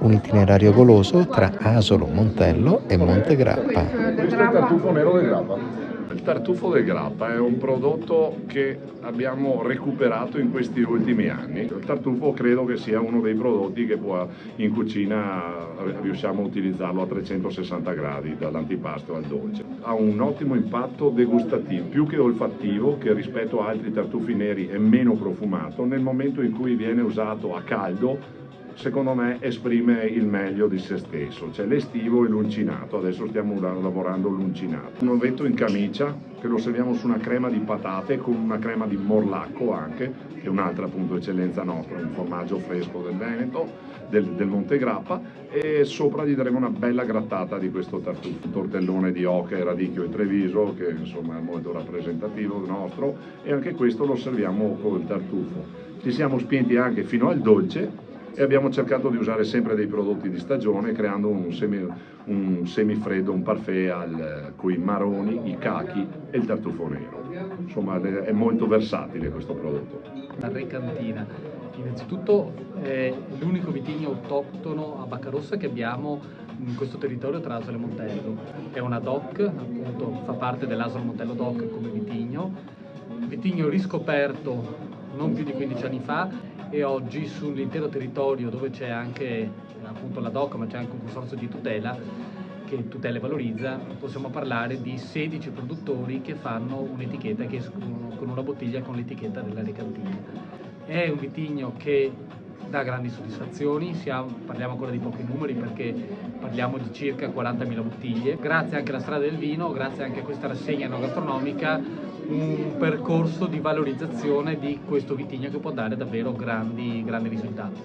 un itinerario goloso tra Asolo, Montello e Montegrappa. Questo è il tartufo nero del Grappa. Il tartufo del Grappa è un prodotto che abbiamo recuperato in questi ultimi anni. Il tartufo credo che sia uno dei prodotti che in cucina riusciamo a utilizzarlo a 360 gradi, dall'antipasto al dolce. Ha un ottimo impatto degustativo, più che olfattivo, che rispetto a altri tartufi neri è meno profumato. Nel momento in cui viene usato a caldo, secondo me esprime il meglio di se stesso, c'è l'estivo e l'uncinato, adesso stiamo lavorando l'uncinato. Un ovetto in camicia che lo serviamo su una crema di patate con una crema di morlacco anche, che è un'altra appunto eccellenza nostra, un formaggio fresco del Veneto, del Montegrappa, e sopra gli daremo una bella grattata di questo tartufo, un tortellone di oca, radicchio e Treviso che insomma è molto rappresentativo nostro, e anche questo lo serviamo col tartufo. Ci siamo spinti anche fino al dolce e abbiamo cercato di usare sempre dei prodotti di stagione, creando un semifreddo, un parfait con i maroni, i cachi e il tartufo nero. Insomma è molto versatile questo prodotto. La Recantina, innanzitutto è l'unico vitigno autoctono a Baccarossa che abbiamo in questo territorio tra Asolo e Montello. È una DOC, appunto fa parte dell'Asolo Montello DOC come vitigno riscoperto non più di 15 anni fa, e oggi sull'intero territorio, dove c'è anche appunto la DOC, ma c'è anche un consorzio di tutela che tutela e valorizza, possiamo parlare di 16 produttori che fanno un'etichetta, che escono con una bottiglia con l'etichetta della Recantina. È un vitigno che dà grandi soddisfazioni, parliamo ancora di pochi numeri perché parliamo di circa 40.000 bottiglie. Grazie anche alla Strada del Vino, grazie anche a questa rassegna enogastronomica, un percorso di valorizzazione di questo vitigno che può dare davvero grandi risultati.